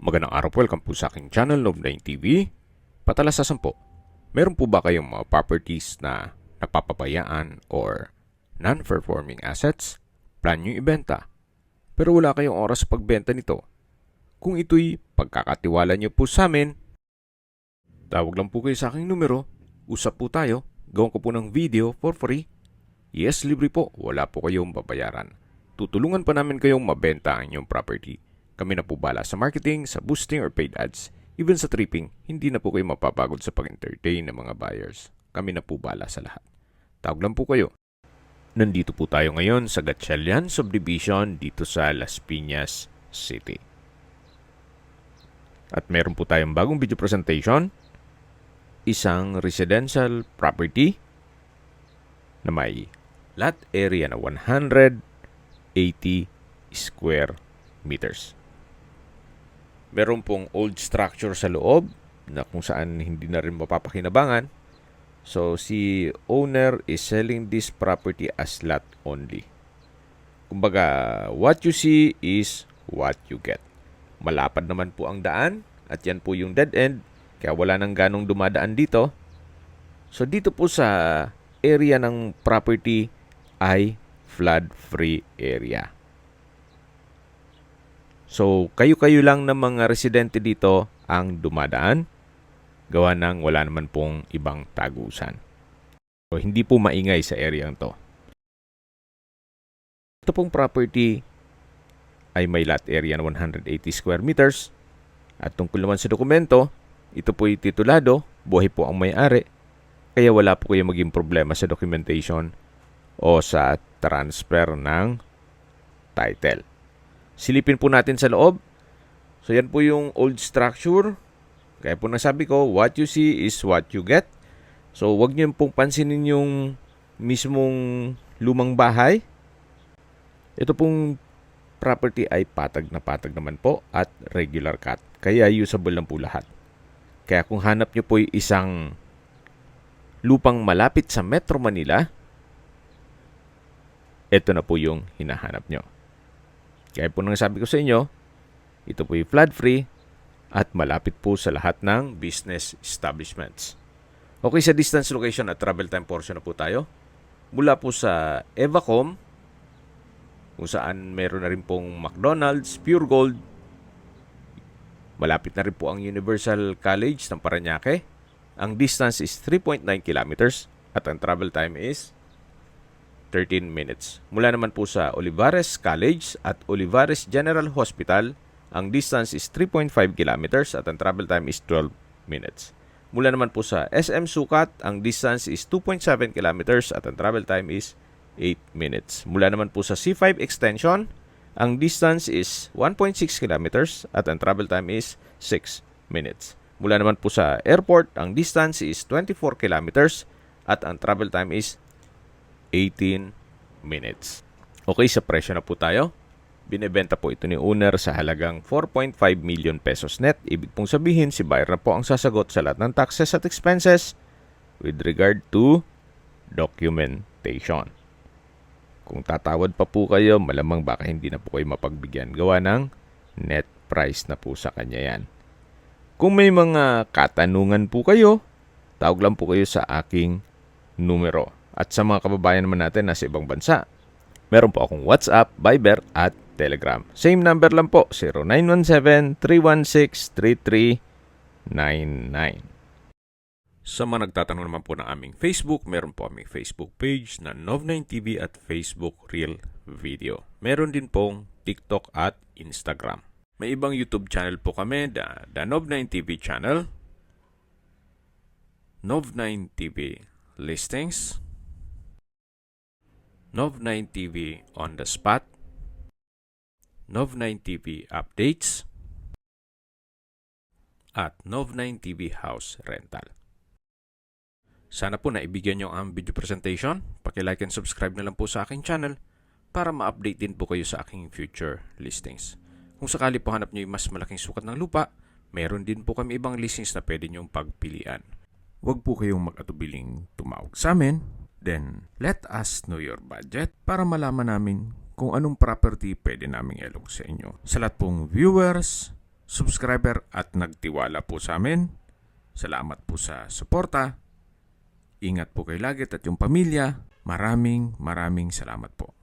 Magandang araw po, welcome po sa aking channel, Nov9 TV. Patalasasan po, meron po ba kayong mga properties na napapabayaan or non-performing assets? Plan nyo ibenta, pero wala kayong oras sa pagbenta nito. Kung ito'y pagkakatiwala nyo po sa amin, tawag lang po kayo sa aking numero, usap po tayo, gawin ko po ng video for free. Yes, libre po, wala po kayong babayaran. Tutulungan pa namin kayong mabenta ang inyong property. Kami na po bala sa marketing, sa boosting or paid ads. Even sa tripping, hindi na po kayo mapapagod sa pag-entertain ng mga buyers. Kami na po bala sa lahat. Tawag lang po kayo. Nandito po tayo ngayon sa Gatchalian Subdivision dito sa Las Piñas City. At meron po tayong bagong video presentation. Isang residential property na may lot area na 180 square meters. Meron pong old structure sa loob na kung saan hindi na rin mapapakinabangan. So, si owner is selling this property as lot only. Kumbaga, what you see is what you get. Malapad naman po ang daan at yan po yung dead end. Kaya wala nang ganong dumadaan dito. So, dito po sa area ng property ay flood-free area. So, kayo-kayo lang ng mga residente dito ang dumadaan. Gawa ng wala naman pong ibang tagusan. So, hindi po maingay sa area to. Ito pong property ay may lot area na 180 square meters. At tungkol naman sa dokumento, ito po ay titulado, buhay po ang may-ari. Kaya wala po kayo maging problema sa documentation o sa transfer ng title. Silipin po natin sa loob. So, yan po yung old structure. Kaya po nasabi ko, what you see is what you get. So, wag niyo pong pansinin yung mismong lumang bahay. Ito pong property ay patag naman po at regular cut. Kaya usable lang po lahat. Kaya kung hanap niyo po isang lupang malapit sa Metro Manila, ito na po yung hinahanap nyo. Kaya po nang sabi ko sa inyo, ito po yung flood-free at malapit po sa lahat ng business establishments. Okay, sa distance, location at travel time portion na po tayo. Mula po sa Evacom, kung saan meron na rin pong McDonald's, Pure Gold. Malapit na rin po ang Universal College ng Parañaque. Ang distance is 3.9 kilometers at ang travel time is 13 minutes. Mula naman po sa Olivares College at Olivares General Hospital, ang distance is 3.5 kilometers at ang travel time is 12 minutes. Mula naman po sa SM Sukat, ang distance is 2.7 kilometers at ang travel time is 8 minutes. Mula naman po sa C5 Extension, ang distance is 1.6 kilometers at ang travel time is 6 minutes. Mula naman po sa airport, ang distance is 24 kilometers at ang travel time is 18 minutes. Okay, sa presyo na po tayo. Binebenta po ito ni owner sa halagang 4.5 million pesos net. Ibig pong sabihin, si buyer na po ang sasagot sa lahat ng taxes at expenses with regard to documentation. Kung tatawad pa po kayo, malamang baka hindi na po kayo mapagbigyan. Gawa ng net price na po sa kanya yan. Kung may mga katanungan po kayo, tawag lang po kayo sa aking numero. At sa mga kababayan naman natin nasa ibang bansa, meron po akong WhatsApp, Viber at Telegram. Same number lang po, 0917-316-3399. Sa mga nagtatanong naman po ng aming Facebook, meron po aming Facebook page na Nov9 TV at Facebook Real Video. Meron din pong TikTok at Instagram. May ibang YouTube channel po kami, the Nov9 TV channel, Nov9 TV Listings, Nov9 TV On The Spot, Nov9 TV Updates, at Nov9 TV House Rental. Sana po naibigyan nyo ang video presentation. Paki-like and subscribe na lang po sa aking channel para ma-update din po kayo sa aking future listings. Kung sakali po hanap nyo yung mas malaking sukat ng lupa, meron din po kami ibang listings na pwede nyong pagpilian. Huwag po kayong mag-atubiling tumawag sa amin. Then, let us know your budget para malaman namin kung anong property pwede naming ilong sa inyo. Sa lahat pong viewers, subscriber at nagtiwala po sa amin. Salamat po sa suporta. Ingat po kayo lagi at yung pamilya. Maraming salamat po.